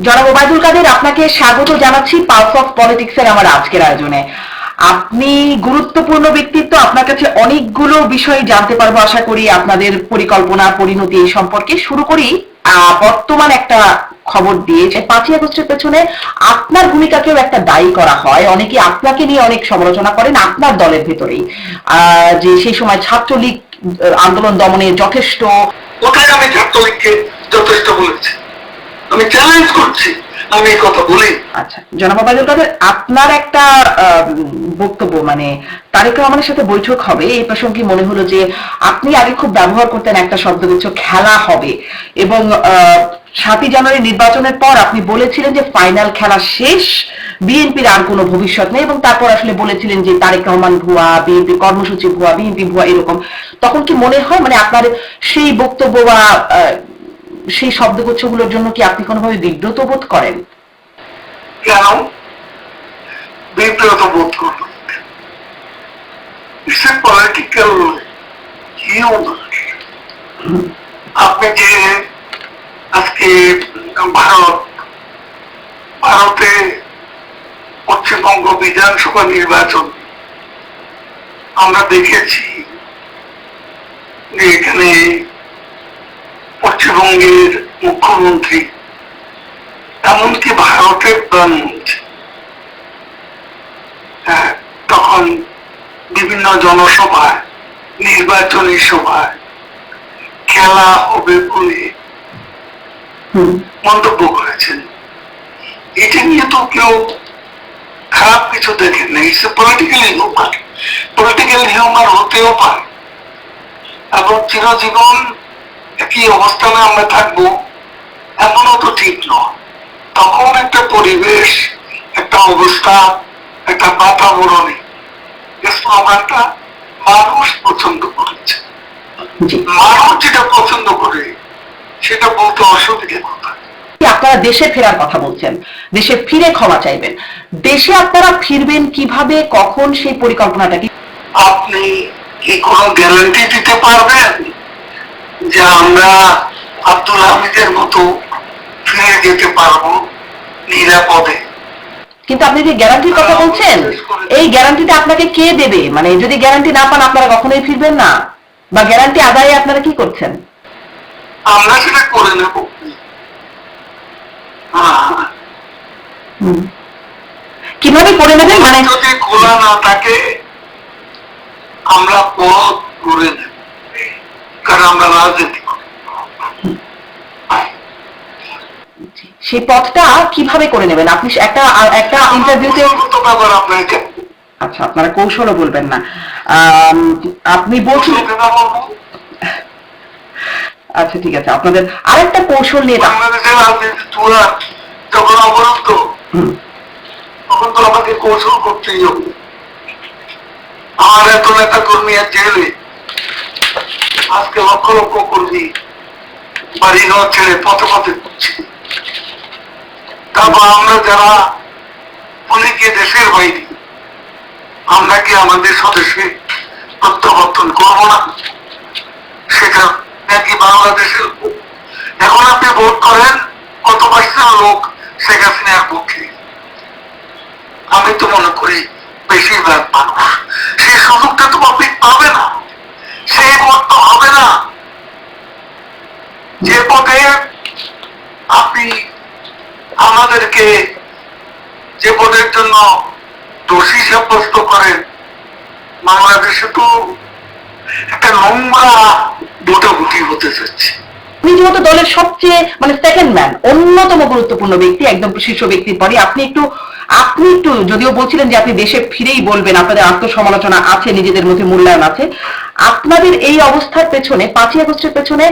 জনাব ওবায়দুল কাদের, আপনাকে স্বাগত জানাচ্ছি পালস অফ পলিটিক্সের আমার আজকের আয়োজনে। আপনি গুরুত্বপূর্ণ ব্যক্তিত্ব, আপনার কাছে অনেকগুলো বিষয় জানতে পারবো আশা করি আপনাদের পরিকল্পনা পরিণতি এই সম্পর্কে। শুরু করি বর্তমান একটা খবর দিয়ে যে 5ই আগস্টের পেছনে আপনার ভূমিকাকেও একটা দায়ী করা হয়, অনেকে আপনাকে নিয়ে অনেক সমালোচনা করেন আপনার দলের ভেতরেই, যে সেই সময় ছাত্রলীগ আন্দোলন দমনে যথেষ্ট। কোথায় আমি ছাত্রলীগকে যথেষ্ট বলেছি? আমি চ্যালেঞ্জ করছি, আমি এই কথা বলি। আচ্ছা জনাব ওবায়দুল কাদের, আপনার একটা বক্তব্য মানে তারেক রহমানের সাথে বৈঠক হবে এই প্রসঙ্গে মনে হলো যে আপনি আগে খুব ব্যবহার করতেন একটা শব্দগুচ্ছ খেলা হবে, এবং 7ই জানুয়ারি নির্বাচনের পর আপনি বলেছিলেন যে ফাইনাল খেলা শেষ, বিএনপির আর কোনো ভবিষ্যৎ নেই, এবং তারপর আসলে বলেছিলেন যে তারেক রহমান ভুয়া, বিএনপি কর্মসূচি ভুয়া, বিএনপি ভুয়া, এরকম। তখন কি মনে হয় মানে আপনার সেই বক্তব্য বা সেই শব্দগুচ্ছগুলোর জন্য কি আপনি কোনোভাবে বিব্রত বোধ করেন? কেন বিব্রত বোধ করব? পলিটিক্যাল আপনি যে আজকে ভারতে পশ্চিমবঙ্গ বিধানসভা নির্বাচন আমরা দেখেছি যে এখানে পশ্চিমবঙ্গের মুখ্যমন্ত্রী এমনকি ভারতের প্রধানমন্ত্রী তখন বিভিন্ন জনসভায়, নির্বাচনী সভায় খেলা হবে বলে মন্তব্য করেছেন। এটা নিয়ে তো কেউ খারাপ কিছু দেখেন না। It's political humour, political humour হতেও পারে, এবং চিরজীবন একই অবস্থানে আমরা থাকবো এমনও তো ঠিক নয়। তখন একটা পরিবেশ, একটা অবস্থা, একটা বাতাবরণে স্লোগানটা মানুষ পছন্দ করেছে। মানুষ যেটা পছন্দ করে সেটা বলতে অসুবিধে কোথায়? আপনারা দেশে ফেরার কথা বলছেন, দেশে ফিরে ক্ষমা চাইবেন। দেশে আপনারা ফিরবেন কিভাবে, কখন, সেই পরিকল্পনাটা কি? আপনি কি কোনো গ্যারান্টি দিতে পারবেন যে আমরা আব্দুল হামিদের মতো ফিরে যেতে পারবো নিরাপদে? কিন্তু আপনি যে গ্যারান্টির কথা বলছেন, এই গ্যারান্টিটা আপনাকে কে দেবে? মানে যদি গ্যারান্টি না পান আপনারা কখনোই ফিরবেন না, বা গ্যারান্টি আদায়ে আপনারা কি করছেন? আমরা সেটা করে নেব। কিভাবে করে নেবেন? মানে যদি খোলা না থাকে আমরা পথ করে নেব, কারণ আমরা রাজনীতি করি। সেই পথটা কিভাবে করে নেবেন? আপনি একটা একটা ইন্টারভিউতে আপনাকে, আচ্ছা আপনারা কৌশলও বলবেন না, আপনি বলছেন। আচ্ছা ঠিক আছে, আপনাদের আরেকটা কৌশল নিয়ে। বাংলাদেশের রাজনীতি চূড়া যখন অবরুদ্ধ, তখন তো আমাকে কৌশল করতেই হবে। আমার এত নেতা কর্মী জেলে, আজকে লক্ষ লক্ষ কর্মী বাড়ি ঘর ছেড়ে পথে পথে করছে। তারপর আমরা যারা অনেকে দেশের বাইরে, আমরা কি আমাদের স্বদেশে প্রত্যাবর্তন করবো না? সেটা নাকি বাংলাদেশের? এখন আপনি ভোট করেন, কত পার্সেন্ট লোক শেখ হাসিনার পক্ষে? আমি তো মনে করি বেশিরভাগ মানুষ। সেই সুযোগটা তো পাবলিক পাবে না, সেই ভোট তো হবে না। যে পথে আপনি আমাদেরকে, যে পদের জন্য দোষী সাব্যস্ত করেন, বাংলাদেশে তো একটা নোংরা ভোটাভুটি হতে যাচ্ছে। আপনি যেহেতু দলের সবচেয়ে মানে সেকেন্ড ম্যান, অন্যতম গুরুত্বপূর্ণ ব্যক্তি, একদম শীর্ষ ব্যক্তির পরে আপনি একটু যদিও বলছিলেন যে আপনি দেশে ফিরেই বলবেন, আপনাদের আত্মসমালোচনা আছে, নিজেদের মধ্যে মূল্যায়ন আছে, আপনাদের এই অবস্থার পেছনে 5ই আগস্টের পেছনে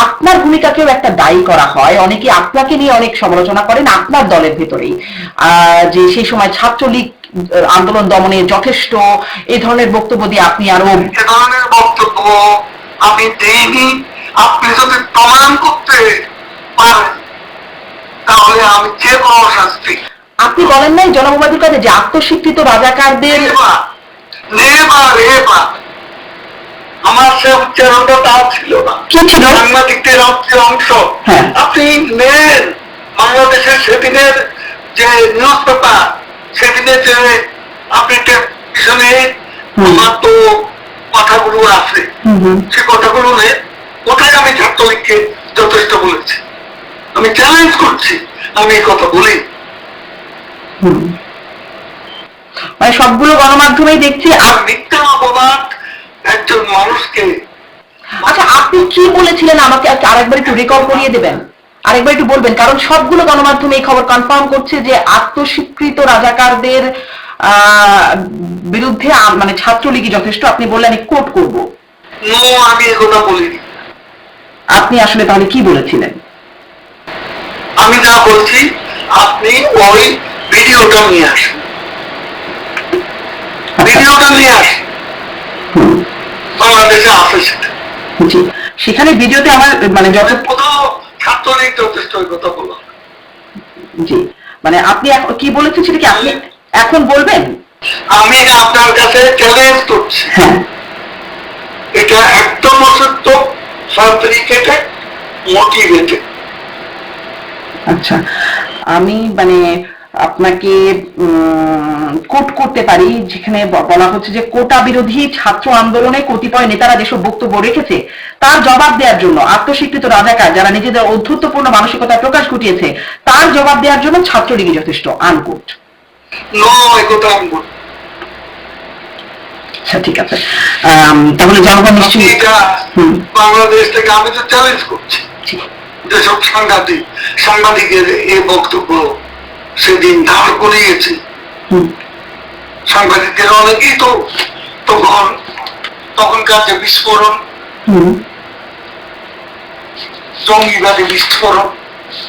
আপনার ভূমিকাকেও একটা দায়ী করা হয়, অনেকে আপনাকে নিয়ে অনেক সমালোচনা করেন আপনার দলের ভেতরেই, যে সেই সময় ছাত্রলীগ আন্দোলন দমনে যথেষ্ট, এই ধরনের বক্তব্য দিয়ে আপনি আরো। এ ধরনের বক্তব্য আমি দেইনি। আপনি যদি প্রমাণ করতে পারেন তাহলে আমি যে কোনো শাস্তি। আপনি বলেন নাই জনাব ওবায়দুল কাদের যে আত্মস্বীকৃত রাজাকারদের? আমার সে উচ্চারণটা তাও ছিল না, কি ছিল? সাংবাদিকদের অংশ। হ্যাঁ। আপনি নেন, বাংলাদেশের সেদিনের যে নিউজ পেপার, সেদিনের যে আপনি টেলিভিশনে আমার তো কথাগুলো আছে, সে কথাগুলো নেই, কোথায় আমি ছাত্রলীগকে যথেষ্ট বলেছি? আমি চ্যালেঞ্জ করছি, আমি এই কথা বলি। মানে সবগুলো গণমাধ্যমেই দেখছি আর মিথ্যা অপবাদ একজন মানুষকে। আচ্ছা, আপনি কি বলেছিলেন আমাকে আরেকবার একটু রিকল করিয়ে দেবেন, আরেকবার একটু বলবেন, কারণ সবগুলো গণমাধ্যমে এই খবর কনফার্ম করছে যে আত্মস্বীকৃত রাজাকারদের বিরুদ্ধে মানে ছাত্রলীগই যথেষ্ট। আপনি বললেন কোট করব। নো, আমি একথা বলিনি। আপনি আসলে তাহলে কি বলেছিলেন? আমি যা বলছি, আপনি ওই ভিডিওটা নিয়ে আসেন, ভিডিওটা নিয়ে আসেন, বাংলাদেশে আছে সেটা। জি, সেখানে ভিডিওতে আমার মানে যত কোথাও ছাত্রলীগ যথেষ্ট ওই কথা বলা। জি, মানে আপনি কি বলেছেন সেটা কি আপনি এখন বলবেন? আমি আপনার কাছে চ্যালেঞ্জ করছি, এটা একদম অসত্য, সার্টিফিকেটেড, মোটিভেটেড। আচ্ছা, আমি মানে আপনাকে কোট করতে পারি, যেখানে বলা হচ্ছে যে কোটা বিরোধী ছাত্র আন্দোলনে কতিপয় নেতারা যেসব বক্তব্য রেখেছে তার জবাব দেওয়ার জন্য আত্মস্বীকৃত রাজাকার যারা নিজেদের অধ্যত্বপূর্ণ মানসিকতা প্রকাশ ঘটিয়েছে তার জবাব দেওয়ার জন্য ছাত্রলীগই যথেষ্ট, আনকোট। নো, একথা আমি বলি। আচ্ছা, ঠিক আছে, তাহলে জনগণ নিশ্চয়ই বাংলাদেশ থেকে আমি তো চ্যালেঞ্জ করছি, যেসব সাংবাদিকের এই বক্তব্য সেদিন ধার করিয়েছে, সাংবাদিকদের অনেকেই তো তখনকার যে বিস্ফোরণ, জঙ্গিবাদী বিস্ফোরণ,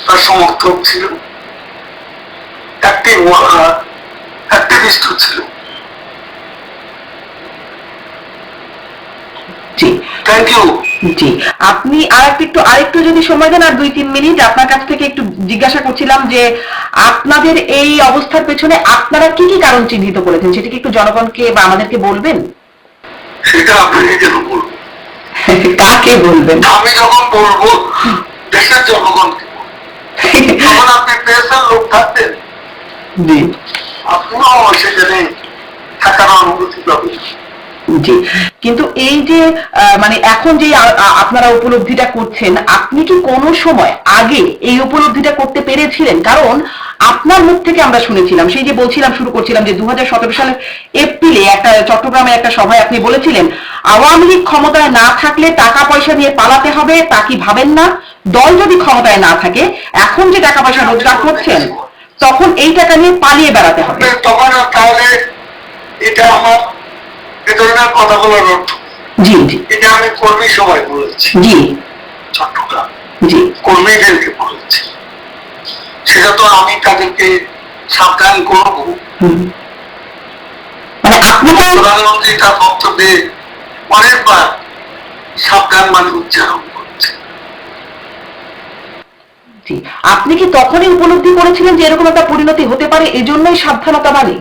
তার সমর্থক ছিল, অ্যাক্টিভিস্ট ছিল। জি, থ্যাংক ইউ। জি, আপনি আরেকটু যদি সময় দেন, আর 2-3 মিনিট আপনার কাছ থেকে একটু জিজ্ঞাসা করছিলাম যে আপনাদের এই অবস্থার পেছনে আপনারা কি কি কারণ চিহ্নিত করেছেন, সেটা কি একটু জনগণকে বা আমাদেরকে বলবেন? সেটা আপনাকে কেন বলবো? কাকে বলবেন? আমি যখন বলবো দেশের জনগণকে, তখন আপনি প্রেসের লোক থাকতেন, জি, আপনিও সেখানে থাকার অনুমতি পাবেন। জি, কিন্তু এই যে মানে এখন যে আপনারা উপলব্ধিটা করছেন, আপনি কি কোনো সময় আগে এই উপলব্ধিটা করতে পেরেছিলেন? কারণ আপনার মুখ থেকে আমরা শুনেছিলাম, সেই যে বলছিলাম, শুরু করছিলাম যে 2017 সালের এপ্রিলে একটা চট্টগ্রামে একটা সভায় আপনি বলেছিলেন আওয়ামী লীগ ক্ষমতায় না থাকলে টাকা পয়সা নিয়ে পালাতে হবে, তা কি ভাবেন না? দল যদি ক্ষমতায় না থাকে, এখন যে টাকা পয়সা রোজগার করছেন তখন এই টাকা নিয়ে পালিয়ে বেড়াতে হবে। তখন তাহলে এটা আমার এ ধরনের কথা বলার অর্থ। জি, জি, এটা আমি কর্মী সবাই বলেছি, জি, চট্টগ্রাম জি, কর্মীদেরকে বলেছি, সেটা তো আমি তাদেরকে সাবধান করবো। মানে আপনি তো প্রধানমন্ত্রী তার বক্তব্যে অনেকবার সাবধান মানে উচ্চারণ করছে। আপনি কি তখনই উপলব্ধি করেছিলেন যে এরকম একটা পরিণতি হতে পারে, এজন্যই সাবধানতা বাণী?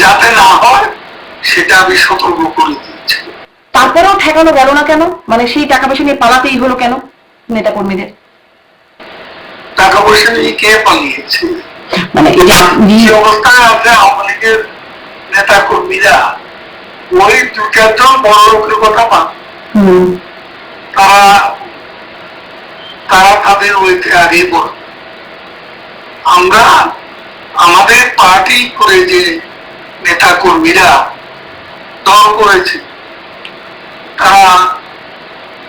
যাতে না হয় সেটা আমি সতর্ক করে দিচ্ছি। তারপরেও ঠেকানো গেল না কেন? মানে সেই টাকা পয়সা নিয়ে পালাতেই হলো কেন নেতা কর্মীদের? টাকা পয়সা নিয়ে কে পালিয়েছে? মানে এই যে আপনি যে অবস্থায় আছে আওয়ামী লীগের নেতা কর্মীরা, ওই 2-4 জন বড় লোকের কথা পান, তারা তাদের ওইতে আগে বল। আমরা আমাদের পার্টি করে যে নেতা কর্মীরা দল করেছে, তারা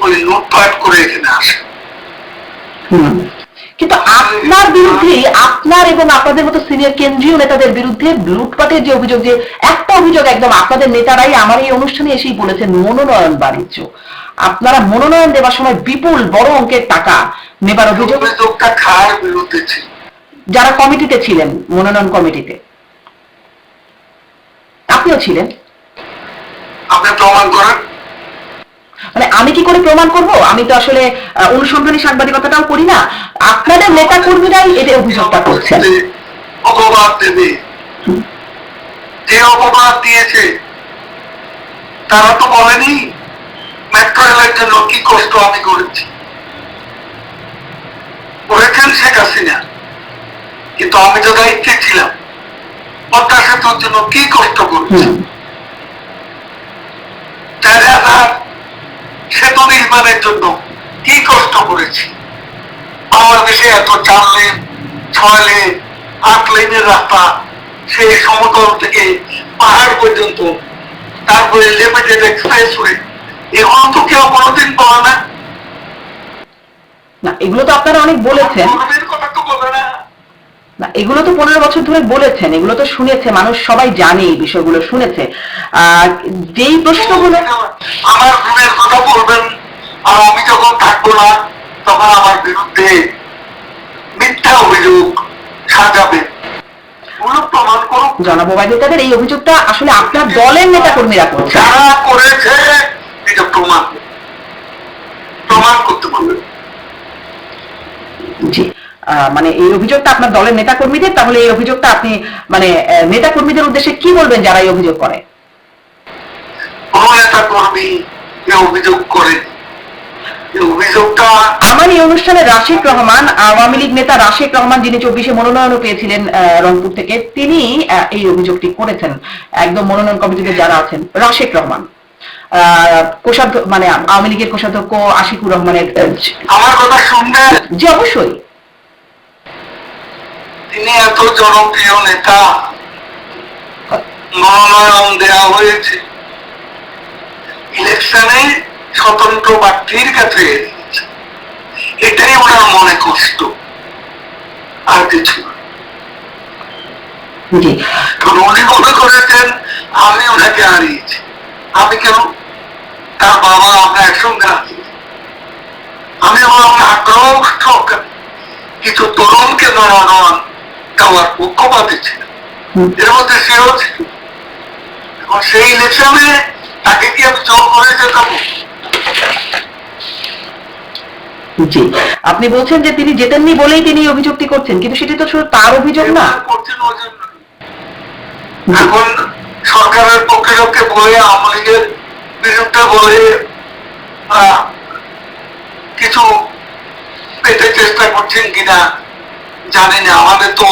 ওই লুটপাট করে এখানে আসে। কিন্তু আপনার বিরুদ্ধে, আপনার এবং আপনাদের মতো সিনিয়র কেন্দ্রীয় নেতাদের বিরুদ্ধে লুটপাটের যে অভিযোগ, যে একটা অভিযোগ একদম আপনাদের নেতারাই আমার এই অনুষ্ঠানে এসেই বলেছেন, মনোনয়ন বাণিজ্য। আপনারা মনোনয়ন দেওয়ার সময় বিপুল বড় অঙ্কের টাকা নেবার অভিযোগটা খার বিরুদ্ধে ছিল, যারা কমিটিতে ছিলেন, মনোনয়ন কমিটিতে আপনিও ছিলেন। আপনি প্রমাণ করেন। মানে আমি কি করে প্রমাণ করব? আমি তো আসলে অনুসন্ধানী সাংবাদিকতাটাও করি না। আপনাদের নেতা কর্মীরাই এদের অভিযোগটা করছেন। অপবাদ দেবে, যে অপবাদ দিয়েছে তারা তো বলেনি মেট্রো রেলের জন্য কি কষ্ট আমি করেছি। করেছেন শেখ হাসিনা, কিন্তু আমি তো দায়িত্বে ছিলাম। পদ্মা সেতুর জন্য কি কষ্ট করেছি, 4,000 সেতু নির্মাণের জন্য কি কষ্ট করেছি। বাংলাদেশে এত 4 লেন 6 লেন 8 লেনের রাস্তা, সেই সমতল থেকে পাহাড় পর্যন্ত, তারপরে লিমিটেড এক্সপ্রেসওয়ে, এগুলো তো কেউ কোনোদিন বলে না। না, এগুলো তো আপনারা অনেক বলেছেন। কথা তো বলে না। না, এগুলো তো 15 বছর ধরে বলেছেন, এগুলো তো শুনেছে মানুষ, সবাই জানে এই বিষয়গুলো, শুনেছে। যেই প্রশ্নগুলো আমার গুণের কথা বলবেন, আর আমি যখন থাকবো না তখন আমার বিরুদ্ধে মিথ্যা অভিযোগ সাজাবেন, প্রমাণ করুন। জনাব ওবায়দুল কাদের, এই অভিযোগটা আসলে আপনার দলের নেতা কর্মীরা করছে। যারা করেছে এটা প্রমাণ করতে পারবেন। জি, মানে এই অভিযোগটা আপনার দলের নেতা কর্মীদের, তাহলে এই অভিযোগটা আপনি মানে নেতা কর্মীদের উদ্দেশ্যে কি বলবেন যারা এই অভিযোগ করে? কোন নেতা কর্মী অভিযোগ করে? আমার এই অনুষ্ঠানে রাশেক রহমান, আওয়ামী লীগ নেতা রাশেক রহমান, যিনি 24-এ মনোনয়ন পেয়েছিলেন রংপুর থেকে, তিনি এই অভিযোগটি করেছেন। একদম মনোনয়ন কমিটিতে যারা আছেন, রাশেক রহমান, কোষাধ্যক্ষ, মানে আওয়ামী লীগের কোষাধ্যক্ষ আশিকুর রহমানের। আমার কথা শুনবেন? জি, অবশ্যই। তিনি এত জনপ্রিয় নেতা, মনোনয়ন দেওয়া হয়েছে, ইলেকশনে স্বতন্ত্র প্রার্থীর কাছে, এটাই ওনার মনে কষ্ট, আর কিছু। কারণ উনি মনে করেছেন আমি ওনাকে হারিয়েছি। আমি কেন? তার বাবা আমরা একসঙ্গে হারিয়েছি। আমি আগ্রহ কিছু তরুণকে মনোনয়ন দেওয়ার পক্ষপাতী ছিল, এর মধ্যে সেও ছিল। এবং সেই ইলেকশনে তাকে কি আমি জোর করে যেতাম? জি, আপনি বলছেন যে তিনি জেতেননি বলেই তিনি অভিযোগটি করছেন, কিন্তু সেটি তো শুধু তার অভিযোগ না। এখন সরকারের পক্ষে লোককে বলে, আওয়ামী লীগের বিরুদ্ধে বলে কিছু পেতে চেষ্টা করছেন কিনা জানি না। আমাদের তো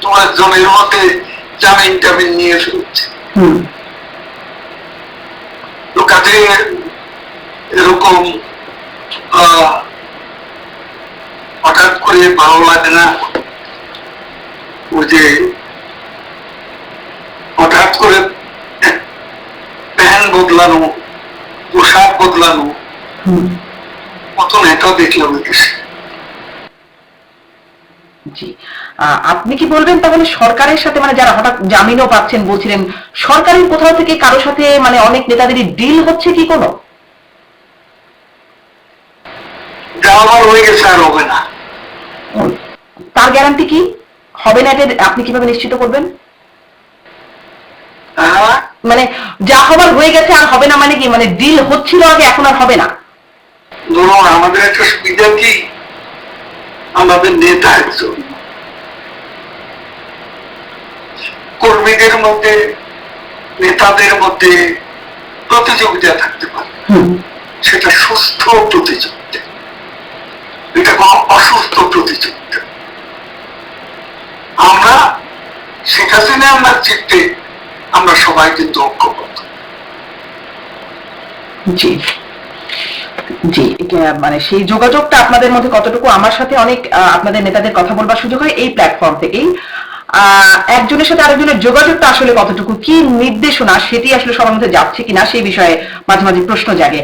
2 জনের মধ্যে জামিন টামিন নিয়ে ফেলছে। কাজে এরকম হঠাৎ করে ভালো লাগে না। ওই যে হঠাৎ করে প্যান বদলানো, পোশাক বদলানো, কত নেতা দেখলাম দেশে। জি, আপনি কি বলবেন তাহলে সরকারের সাথে, মানে যারা হঠাৎ জামিনও পাচ্ছেন বলছিলেন, সরকারের কোথাও থেকে কারোর সাথে, মানে অনেক নেতাদেরই ডিল হচ্ছে কি কোনো? যাওয়ার হয়ে গেছে, আর হবে না। তার গ্যারান্টি কি? হবে না, এটা আপনি কিভাবে নিশ্চিত করবেন? মানে যা হবার হয়ে গেছে আর হবে না মানে কি? মানে ডিল হচ্ছিল আগে, এখন আর হবে না? ধরুন, আমাদের একটা সুবিধা কি, আমাদের নেতা একজন, কর্মীদের মধ্যে, নেতাদের মধ্যে প্রতিযোগিতা থাকতে পারে, সেটা সুস্থ প্রতিযোগিতা, এটা কোন অসুস্থ প্রতিযোগিতা। আমরা শেখ হাসিনা আমরা চিত্তে আমরা সবাই কিন্তু ঐক্যবদ্ধ। জি জি, মানে সেই যোগাযোগটা আপনাদের মধ্যে কতটুকু? আমার সাথে অনেক আপনাদের নেতাদের কথা বলবার সুযোগ হয় এই প্ল্যাটফর্ম থেকেই। একজনের সাথে আরেকজনের যোগাযোগটা আসলে কতটুকু, কি নির্দেশনা সেটি আসলে সবার মধ্যে যাচ্ছে কিনা সেই বিষয়ে মাঝে মাঝে প্রশ্ন জাগে।